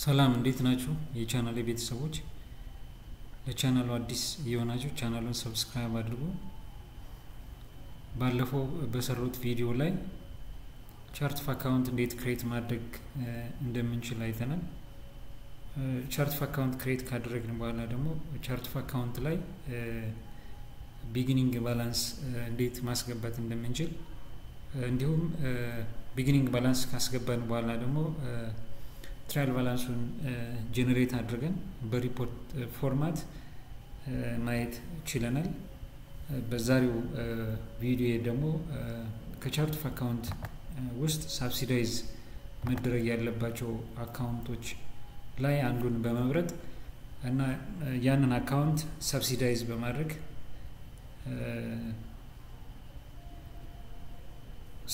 ሰላም እንዴት ናችሁ የቻናሌ ቤተሰቦች ለቻናሉ አዲስ የሆናችሁ ቻናሉን ሰብስክራይብ አድርጉ ባለፈው በሰሩት ቪዲዮ ላይ ቻርት ኦፍ አካውንት እንዴት ክሬት ማድረግ እንደምንችል አይተናል ቻርት ኦፍ አካውንት ክሬት ካደረግን በኋላ ደግሞ ቻርት ኦፍ አካውንት ላይ ቢጊኒንግ ባላንስ እንዴት ማስገባት እንደምንችል እንዲሁም ቢጊኒንግ ባላንስ ካስገባን በኋላ ደግሞ trial balance generate አድርገን በሪፖርት ፎርማት ማየት ችለናል በዛሬው ቪዲዮ ደግሞ ከቻርት ኦፍ አካውንት ውስጥ subsidies መደረግ ያለባቸው አካውንቶች ላይ አንዱን በመምረጥ እና ያንን አካውንት subsidies በማድረግ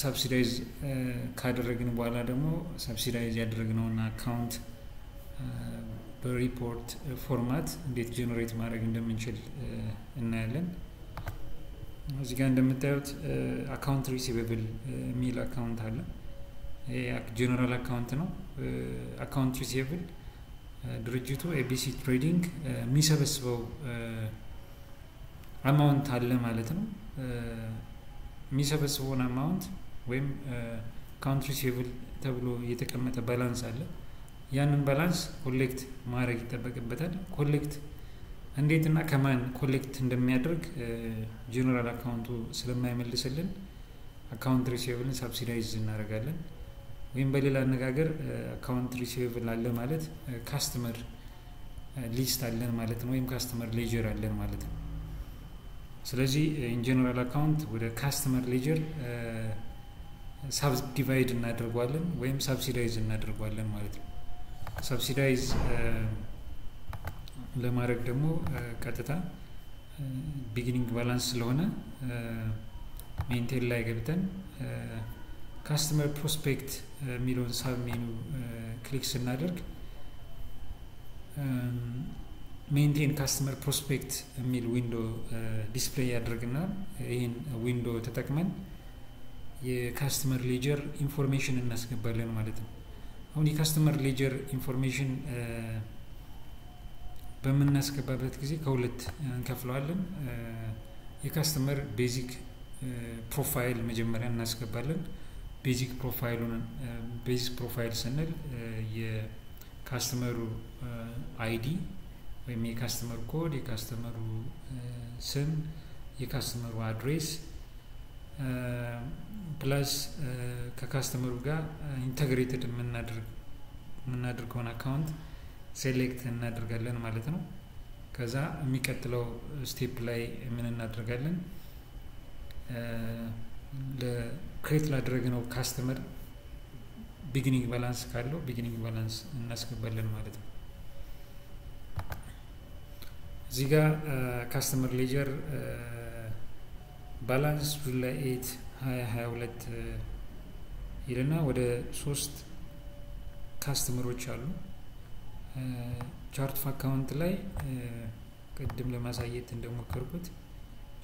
subsidies ካደረግን በኋላ ደግሞ subsidies ያደረግነውና አካውንት በሪፖርት ፎርማት እንዴት ጀነሬት ማድረግ እንደምንችል እናያለን እዚህ ጋር እንደምታዩት አካውንት ሪሲቬብል ሚል አካውንት አለ ይሄ ጀነራል አካውንት ነው አካውንት ሪሲቬብል ድርጅቱ ኤቢሲ ትሬዲንግ የሚሰበስበው አማውንት አለ ማለት ነው የሚሰበስበው አማውንት ወይም አካውንት ሪሲቬብል ተብሎ የተቀመጠ ባላንስ አለ ያንን ባላንስ ኮሌክት ማድረግ ይተበቀበታል ኮሌክት እንዴትና ከማን ኮሌክት እንደሚያደርግ ጀነራል አካውንቱ ስለማይመልስልን አካውንት ሪሲቬብልን ሰብሲዳይዝ እናደርጋለን ወይም በሌላ አነጋገር አካውንት ሪሲቬብል አለ ማለት ካስተመር ሊስት አለን ማለት ነው ወይም ካስተመር ሌጀር አለን ማለት ነው ስለዚህ in general account ወደ customer ledger subdivide እናደርጋለን ወይም subsidize እናደርጋለን ማለት ነው subsidize ለማድረግ ደግሞ ቀጥታ beginning balance ስለሆነ maintain ላይ ገብተን customer prospect የሚለውን ሳብ ሜኑ ክሊክ ስናደርግ maintain customer prospect የሚል ዊንዶ ዲስፕሌይ ያደርግና ይሄን ዊንዶ ተጠቅመን የካስተመር ሌጀር ኢንፎርሜሽን እናስገባለን ማለት ነው አሁን የካስተመር ሌጀር ኢንፎርሜሽን በመናስገባበት ጊዜ ከሁለት እንከፍለዋለን የካስተመር ቤዚክ ፕሮፋይል መጀመሪያ እናስገባለን ቤዚክ ፕሮፋይል ስንል የካስተመሩ አይዲ ወይም የካስተመር ኮድ የካስተመሩ ስም የካስተመሩ አድሬስ ፕላስ ከካስተመሩ ጋር ኢንተግሬትድ የምናደርገውን አካውንት ሴሌክት እናደርጋለን ማለት ነው ከዛ የሚቀጥለው ስቴፕ ላይ ምን እናደርጋለን ለክሬት ላደረግነው ካስተመር ቢጊኒንግ ባላንስ ካለው ቢጊኒንግ ባላንስ እናስገባለን ማለት ነው እዚህ ጋር ካስተመር ሌጀር ባላንስ ጁላይ 8 2022 ይልና ወደ 3 ካስተመሮች አሉ ቻርት ኦፍ አካውንት ላይ ቀደም ለማሳየት እንደሞከርኩት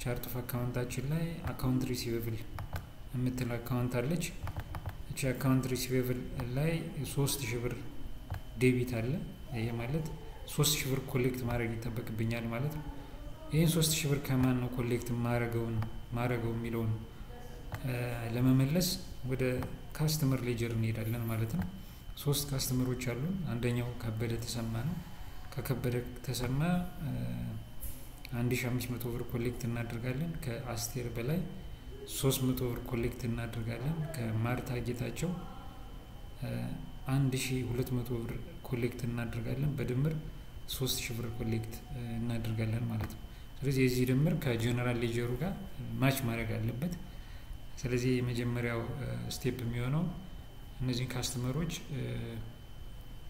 ቻርት ኦፍ አካውንታችን ላይ አካውንት ሪሲቬብል የምትል አካውንት አለች እቺ አካውንት ሪሲቬብል ላይ 3000 ብር ዴቢት አለ ይሄ ማለት 3000 ብር ኮሌክት ማድረግ ይተበቅብኛል ማለት ነው ይሄን 3000 ብር ከማን ነው ኮሌክት ማድረገው የሚለውን ለመመለስ ወደ ካስተመር ሌጀር እንሄዳለን ማለት ነው 3 ካስተመሮች አሉ አንደኛው ከበደ ተሰማ ነው ከከበደ ተሰማ 1500 ብር ኮሌክት እናደርጋለን ከአስቴር በላይ 300 ብር ኮሌክት እናደርጋለን ከማርታ ጌታቸው 1200 ብር ኮሌክት እናደርጋለን በድምር 3000 ብር ኮሌክት እናደርጋለን ማለት ነው ስለዚህ እዚህ ድምር ከጀነራል ሌጀሩ ጋር ማች ማድረግ አለበት ስለዚህ የመጀመሪያው ስቴፕ የሚሆነው እነዚህ ካስተመሮች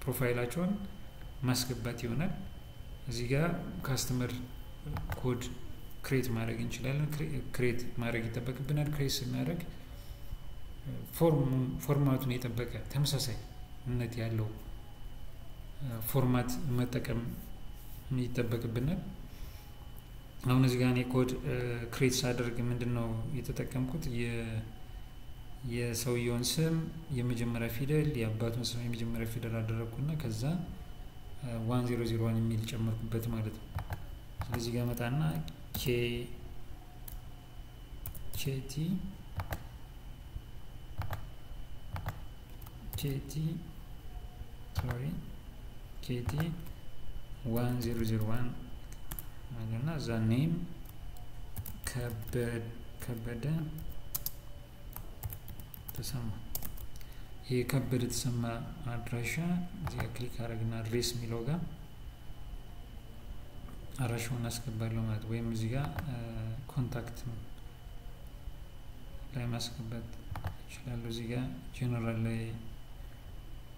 ፕሮፋይላቸውን ማስገባት ይሆናል እዚህ ጋር ካስተመር ኮድ ክሬት ማድረግ እንችላለን ክሬት ማድረግ ይተበቅብናል ክሬት ስናደርግ ፎርማቱን የጠበቀ ተመሳሳይነት ያለው ፎርማት መጠቀም ይተበቅብናል አሁን እዚህ ጋር ኮድ ክሬት ሳደርግ ምንድነው የተጠቀምኩት የሰውየውን ስም የመጀመሪያ ፊደል የአባቱን ስም የመጀመሪያ ፊደል አደረኩና ከዛ 1001 የሚል ጨመርኩበት ማለት ነው። ስለዚህ ጋር መጣና ኬቲ sorry ኬቲ 1001 ማለትና ዛ ኔም ከበደ ተሰማ። ይሄ ከበደ ተሰማ አድራሻ እዚህ ክሊክ አረግና አድሬስ የሚለው ጋር አድራሻውን አስገባለሁ ማለት ወይም እዚህ ጋር ኮንታክት ላይ ማስገባት ይችላል። እዚህ ጋር ጀነራል ላይ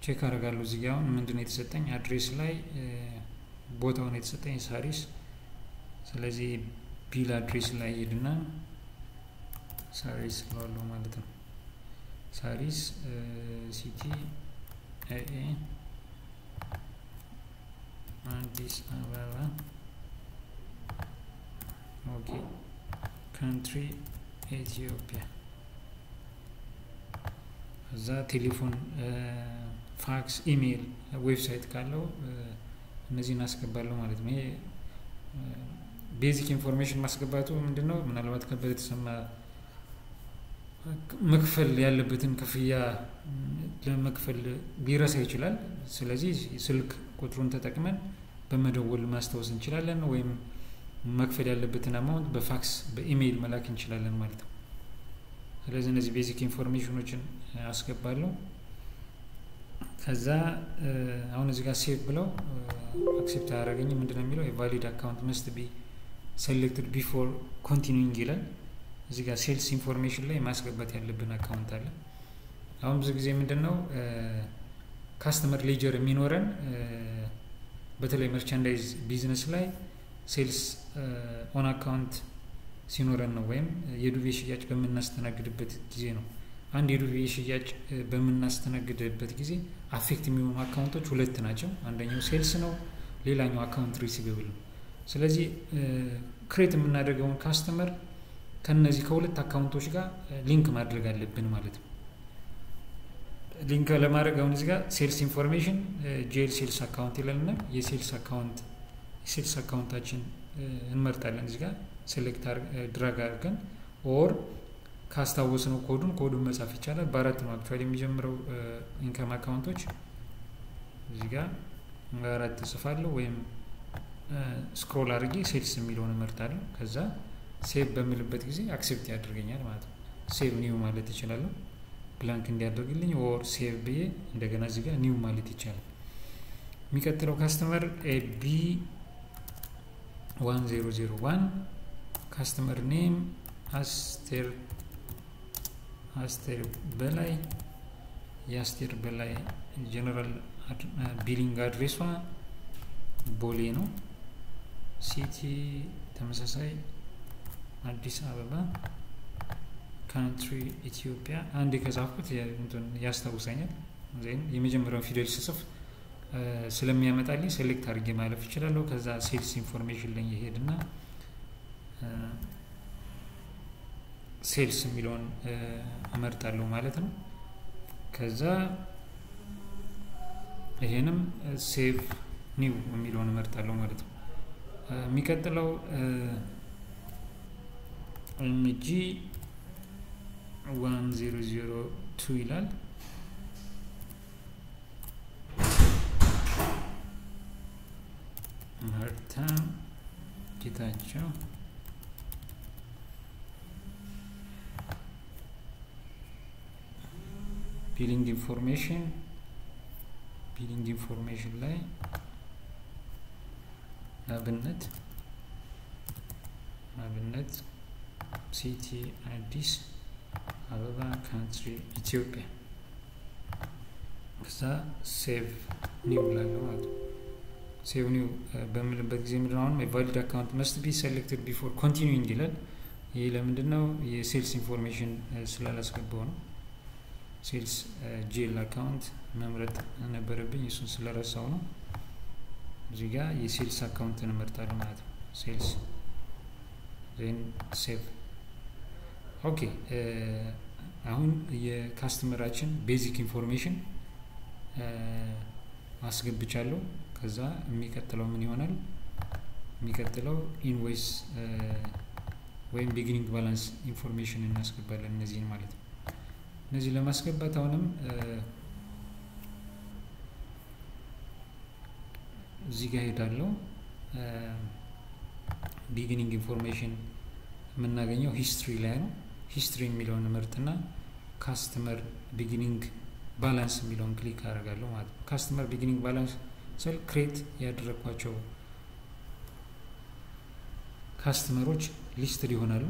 ቼክ አደርጋለሁ። እዚህ ጋር አሁን ምንድነው የተሰጠኝ አድሬስ ላይ ቦታውን የተሰጠኝ ሳሪስ። ስለዚህ ቢል አድሬስ ላይ ሄድና ሳሪስ ነው ማለት ነው። ሳሪስ ሲቲ ኤኤ አዲስ አበባ ኦኬ ካንትሪ ኢትዮጵያ እዛ ቴሌፎን ፋክስ ኢሜል ዌብሳይት ካለው እነዚህን አስገባለሁ ማለት ነው። ይሄ ቤዚክ ኢንፎርሜሽን ማስገባቱ ምንድነው ምናልባት ከበደ ተሰማ መክፈል ያለበትን ክፍያ ለመክፈል ሊረሳ ይችላል። ስለዚህ ስልክ ቁጥሩን ተጠቅመን በመደወል ማስታወስ እንችላለን ወይም መክፈል ያለበትን አማውንት በፋክስ በኢሜል መላክ እንችላለን ማለት ነው። ስለዚህ እነዚህ ቤዚክ ኢንፎርሜሽኖችን አስገባለሁ። ከዛ አሁን እዚህ ጋር ሴቭ ብለው አክሴፕት አያደርገኝም። ምንድነው የሚለው valid account must be selected before continuing ይላል። እዚህ ጋር ሴልስ ኢንፎርሜሽን ላይ ማስገባት ያለብን አካውንት አለ። አሁን ብዙ ጊዜ ምንድነው ካስተመር ሌጀር የሚኖረን በተለይ መርቻንዳይዝ ቢዝነስ ላይ ሴልስ ኦን አካውንት ሲኖረን ነው ወይም የዱቤ ሽያጭ በመናስተናግድበት ጊዜ ነው። አንድ የዱቤ ሽያጭ በመናስተናግድበት ጊዜ አፌክት የሚሆኑ አካውንቶች ሁለት ናቸው። አንደኛው ሴልስ ነው፣ ሌላኛው አካውንት ሪሲቨብል ነው። ስለዚህ ክሬት የምናደርገውን ካስተመር ከነዚህ ከሁለት አካውንቶች ጋር ሊንክ ማድረግ አለብን ማለት ነው። ሊንክ ለማድረግ አሁን እዚህ ጋር ሴልስ ኢንፎርሜሽን ጄል ሴልስ አካውንት ይላልና የሴልስ አካውንታችን እንመርጣለን። እዚህ ጋር ሴሌክት ድራግ አድርገን ኦር ካስታወስነው ኮዱን መጻፍ ይቻላል። በአራት ነው አክቹአሊ የሚጀምረው ኢንካም አካውንቶች። እዚህ ጋር በአራት ጽፋለሁ ወይም ስክሮል አድርጌ ሴልስ የሚለውን እመርጣለሁ። ከዛ ሴቭ በሚልበት ጊዜ አክሴፕት ያደርገኛል ማለት ነው። ሴቭ ኒው ማለት ይችላል ብላንክ እንዲያደርግልኝ ኦር ሴቭ ብዬ እንደገና እዚህ ጋር ኒው ማለት ይቻላል። የሚቀጥለው ካስተመር ኤቢ 1001 ካስተመር ኔም አስቴር በላይ የአስቴር በላይ ጀነራል ቢሊንግ አድሬሷ ቦሌ ነው። ሲቲ ተመሳሳይ አዲስ አበባ ካንትሪ ኢትዮጵያ። አንድ ከጻፍኩት ያስታውሰኛል። ዜን የመጀመሪያውን ፊደል ስጽፍ ስለሚያመጣልኝ ሴሌክት አድርጌ ማለፍ ይችላል። ከዛ ሴልስ ኢንፎርሜሽን ላይ ይሄድና ሴልስ የሚለውን እመርጣለሁ ማለት ነው። ከዛ ይሄንም ሴቭ ኒው የሚለውን እመርጣለሁ ማለት ነው። የሚቀጥለው MG 1002 ይላል። ማርታ ጌታቸው ቢሊንግ ኢንፎርሜሽን ላይ አብነት ሲቲ አዲስ አበባ ካንትሪ ኢትዮጵያ። ከዛ ሴቭ ኒው ላለው ማለት ነው። ሴቭ ኒው በምልበት ጊዜ ምንድነው አሁን valid account must be selected before continuing ይላል። ይሄ ለምንድነው የሴልስ ኢንፎርሜሽን ስላላስገባው ነው። ሴልስ ጄል አካውንት መምረጥ ነበረብኝ እሱን ስለረሳው ነው። እዚህ ጋር የሴልስ አካውንትን እመርጣለሁ ማለት ነው። ሴልስ then save ኦኬ። አሁን የካስተመራችን ቤዚክ ኢንፎርሜሽን አስገብቻለሁ ከዛ የሚቀጥለው ምን ይሆናል የሚቀጥለው ኢንቮይስ ወይም ቢጊኒንግ ባላንስ ኢንፎርሜሽን እናስገባለን እነዚህን ማለት ነው እነዚህ ለማስገባት አሁንም እዚህ ጋር ሄዳለሁ ቢጊኒንግ ኢንፎርሜሽን የምናገኘው ሂስትሪ ላይ ነው ሂስትሪ የሚለውን ምርጥና ካስተመር ቢጊኒንግ ባላንስ የሚለውን ክሊክ አደርጋለሁ ማለት ነው ካስተመር ቢጊኒንግ ባላንስ ስል ክሬት ያደረኳቸው ካስተመሮች ሊስትድ ይሆናሉ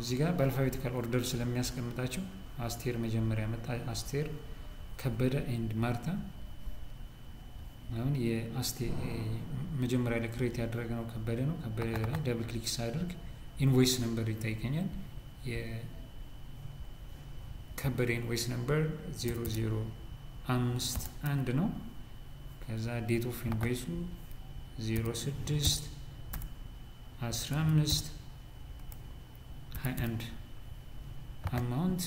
እዚህ ጋር በአልፋቤቲካል ኦርደር ስለሚያስቀምጣቸው አስቴር መጀመሪያ መጣ አስቴር ከበደ ኤንድ ማርታ አሁን የአስቴር መጀመሪያ ላይ ክሬት ያደረገው ከበደ ነው ከበደ ላይ ደብል ክሊክ ሳደርግ ኢንቮይስ ነምበር ይታየኛል የከበደ ኢንቮይስ ነምበር 005 ነው ከዛ ዴት ኦፍ ኢንቮይሱ 06 15 21 አማውንት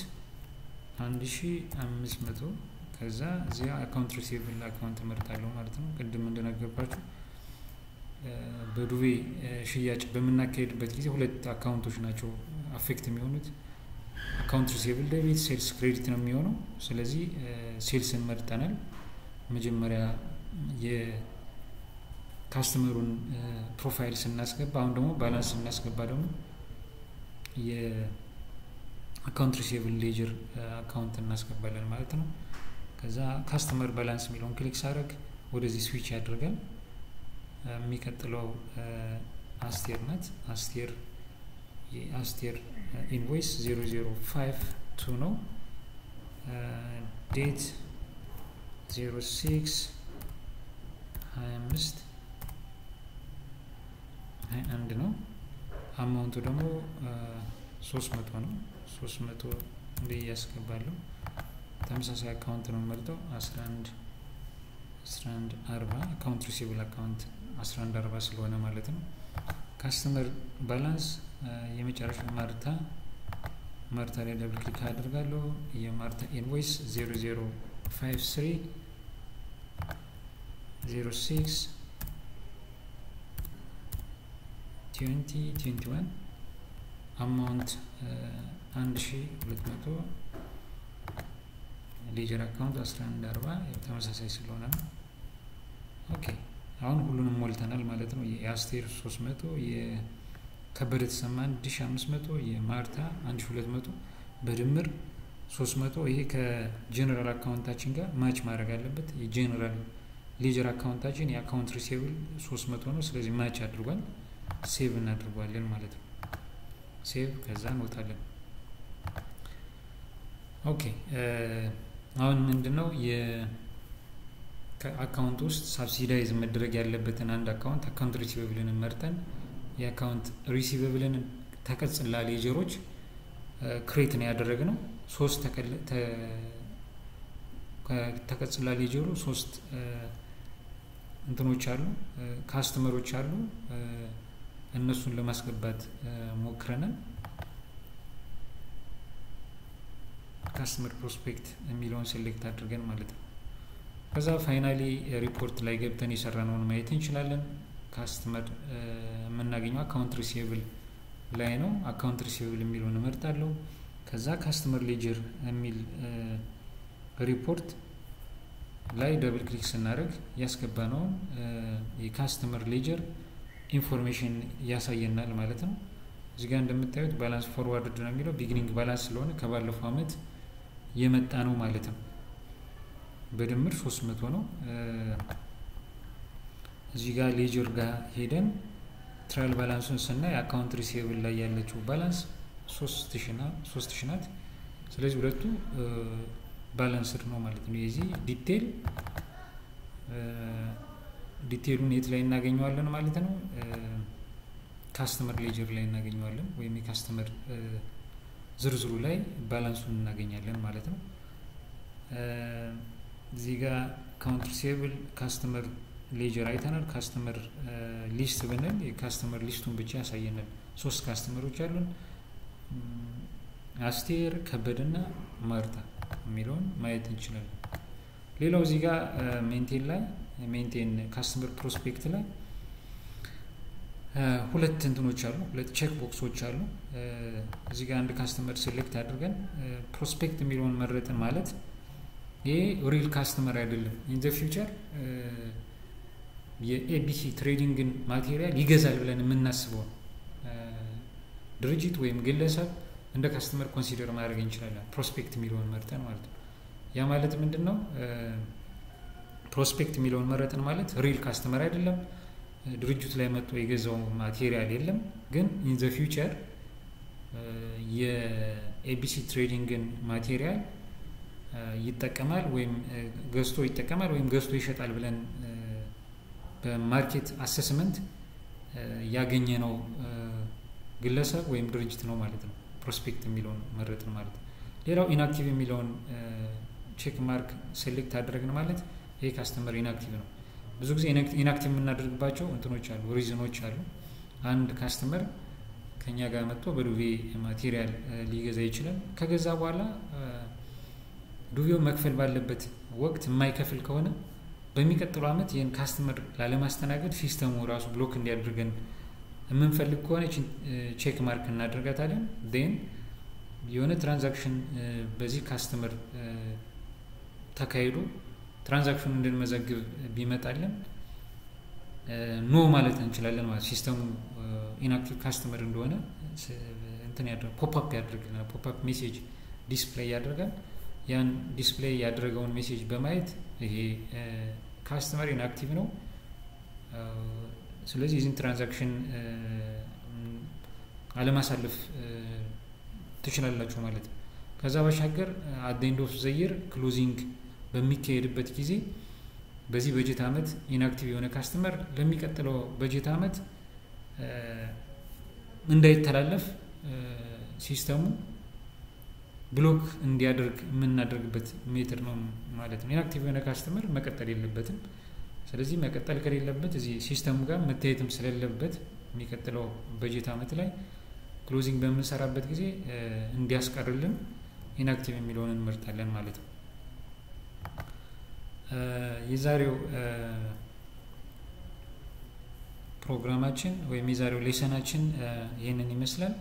1500 ከዛ እዚያ አካውንት ሪሲቨብል አካውንት መርጣለሁ ማለት ነው ቅድም እንደነገርኳችሁ በዱቤ ሽያጭ በመናከይድበት ጊዜ ሁለት አካውንቶች ናቸው አፌክት የሚሆኑት አካውንት ሪሲቨብል ዴቢት ሴልስ ክሬዲት ነው የሚሆነው ስለዚህ ሴልስን መርጠናል መጀመሪያ የካስተመሩን ፕሮፋይል ስናስገባ አሁን ደግሞ ባላንስ ስናስገባ ደግሞ የአካውንት ሪሲቨብል ሌጀር አካውንት እናስገባለን ማለት ነው ከዛ ካስተመር ባላንስ የሚለውን ክሊክ ሳደርግ ወደዚህ ስዊች ያደርጋል የሚቀጥለው አስቴር ናት አስቴር የአስቴር ኢንቮይስ 0052 ነው ዴት 06 25 21 ነው አማውንቱ ደግሞ 300 ነው 300 እንደ ያስገባለሁ ተመሳሳይ አካውንት ነው መርጠው 1140 አካውንት ሪሲቨብል አካውንት 1140 ስለሆነ ማለት ነው ካስተመር ባላንስ የመጨረሻ ማርታ ላይ ደብል ክሊክ አደርጋለሁ የማርታ ኢንቮይስ 0053 06 2021 አማውንት 1200 ሌጀር አካውንት 1140 ተመሳሳይ ስለሆነ ነው ኦኬ አሁን ሁሉንም ሞልተናል ማለት ነው የአስቴር 300 የከበደ ተሰማ 1500 የማርታ 1200 በድምር 300 ይሄ ከጀነራል አካውንታችን ጋር ማች ማድረግ አለበት የጀነራል ሌጀር አካውንታችን የአካውንት ሪሲቨብል 300 ነው ስለዚህ ማች አድርጓል ሴቭ እናድርጓለን ማለት ነው ሴቭ ከዛ እንወጣለን ኦኬ አሁን ምንድነው ከአካውንት ውስጥ subsidiary መደረግ ያለበትን አንድ አካውንት ሪሲቨብልን መርጠን የአካውንት ሪሲቨብልን ተቀጽላ ሌጀሮች ክሬት ነው ያደረግነው ሶስት ተቀጽላ ሌጀሩ ሶስት እንትኖች አሉ ካስተመሮች አሉ እነሱን ለማስገባት ሞክረናል ካስተመር ፕሮስፔክት የሚለውን ሴሌክት አድርገን ማለት ነው ከዛ ፋይናሊ ሪፖርት ላይ ገብተን የሰራነውን ማየት እንችላለን ካስተመር የምናገኘው አካውንት ሪሲቨብል ላይ ነው አካውንት ሪሲቨብል የሚለውን እመርጣለሁ ከዛ ካስተመር ሌጀር የሚል ሪፖርት ላይ ደብል ክሊክ ስናደርግ ያስገባነው የካስተመር ሌጀር ኢንፎርሜሽን ያሳየናል ማለት ነው እዚህ ጋር እንደምታዩት ባላንስ ፎርዋርድ ነው የሚለው ቢጊኒንግ ባላንስ ስለሆነ ከባለፈው አመት የመጣ ነው ማለት ነው በድምር 300 ነው እዚህ ጋር ሌጀር ጋር ሄደን ትራያል ባላንሱን ስናይ አካውንት ሪሲቨብል ላይ ያለችው ባላንስ 3000 ናት ስለዚህ ሁለቱ ባላንስድ ነው ማለት ነው የዚህ ዲቴሉን የት ላይ እናገኘዋለን ማለት ነው ካስተመር ሌጀር ላይ እናገኘዋለን ወይም የካስተመር ዝርዝሩ ላይ ባላንሱን እናገኛለን ማለት ነው እዚህ ጋር አካውንት ሪሲቨብል ካስተመር ሌጀር አይተናል ካስተመር ሊስት ብንል የካስተመር ሊስቱን ብቻ ያሳየናል ሶስት ካስተመሮች አሉን አስቴር ከበደና ማርታ የሚለውን ማየት እንችላለን። ሌላው እዚህ ጋር ሜንቴን ካስተመር ፕሮስፔክት ላይ ሁለት እንትኖች አሉ፣ ሁለት ቼክ ቦክሶች አሉ። እዚህ ጋር አንድ ካስተመር ሴሌክት አድርገን ፕሮስፔክት የሚለውን መረጥን ማለት ይሄ ሪል ካስተመር አይደለም። ኢን ዘ ፊውቸር የኤቢሲ ትሬዲንግን ማቴሪያል ይገዛል ብለን የምናስበው ድርጅት ወይም ግለሰብ እንደ ካስተመር ኮንሲደር ማድረግ እንችላለን፣ ፕሮስፔክት የሚለውን መርጠን ማለት ነው። ያ ማለት ምንድነው? ፕሮስፔክት የሚለውን መረጥን ማለት ሪል ካስተመር አይደለም፣ ድርጅቱ ላይ መጥቶ የገዛው ማቴሪያል የለም፣ ግን ኢን ዘ ፊውቸር የኤቢሲ ትሬዲንግን ማቴሪያል ይጠቀማል ወይም ገዝቶ ይጠቀማል ወይም ገዝቶ ይሸጣል ብለን በማርኬት አሰስመንት ያገኘነው ግለሰብ ወይም ድርጅት ነው ማለት ነው። ፕሮስፔክት የሚለውን መረጥን ማለት ነው። ሌላው ኢንአክቲቭ የሚለውን ቼክ ማርክ ሴሌክት አደረግን ማለት ይሄ ካስተመር ኢንአክቲቭ ነው። ብዙ ጊዜ ኢንአክቲቭ የምናደርግባቸው እንትኖች አሉ፣ ሪዝኖች አሉ። አንድ ካስተመር ከኛ ጋር መጥቶ በዱቤ ማቴሪያል ሊገዛ ይችላል። ከገዛ በኋላ ዱቤው መክፈል ባለበት ወቅት የማይከፍል ከሆነ በሚቀጥለው አመት ይሄን ካስተመር ላለማስተናገድ ሲስተሙ ራሱ ብሎክ እንዲያደርገን የምንፈልግ ከሆነ ቼክ ማርክ እናደርጋታለን። ዴን የሆነ ትራንዛክሽን በዚህ ካስተመር ተካሂዶ ትራንዛክሽኑ እንድንመዘግብ ቢመጣልን ኖ ማለት እንችላለን ማለት ሲስተሙ ኢንአክቲቭ ካስተመር እንደሆነ እንትን ያደርጋል፣ ፖፕአፕ ያደርጋል። ፖፕአፕ ሜሴጅ ዲስፕሌይ ያደርጋል። ያን ዲስፕሌይ ያደረገውን ሜሴጅ በማየት ይሄ ካስተመር ኢንአክቲቭ ነው፣ ስለዚህ የዚህን ትራንዛክሽን አለማሳለፍ ትችላላችሁ ማለት ነው። ከዛ ባሻገር አት ኤንድ ኦፍ ዘ ይር ክሎዚንግ በሚካሄድበት ጊዜ በዚህ በጀት አመት ኢንአክቲቭ የሆነ ካስተመር ለሚቀጥለው በጀት አመት እንዳይተላለፍ ሲስተሙ ብሎክ እንዲያደርግ የምናደርግበት ሜተድ ነው ማለት ነው። ኢንአክቲቭ የሆነ ካስተመር መቀጠል የለበትም። ስለዚህ መቀጠል ከሌለበት እዚህ ሲስተሙ ጋር መታየትም ስለሌለበት የሚቀጥለው በጀት አመት ላይ ክሎዚንግ በምንሰራበት ጊዜ እንዲያስቀርልን ኢንአክቲቭ የሚለውን እንመርጣለን ማለት ነው። የዛሬው ፕሮግራማችን ወይም የዛሬው ሌሰናችን ይሄንን ይመስላል።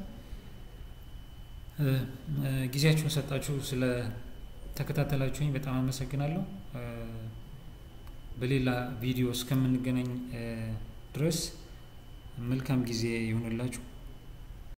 ጊዜያችሁን ሰጣችሁ ስለ ተከታተላችሁኝ በጣም አመሰግናለሁ። በሌላ ቪዲዮ እስከምንገናኝ ድረስ መልካም ጊዜ ይሁንላችሁ።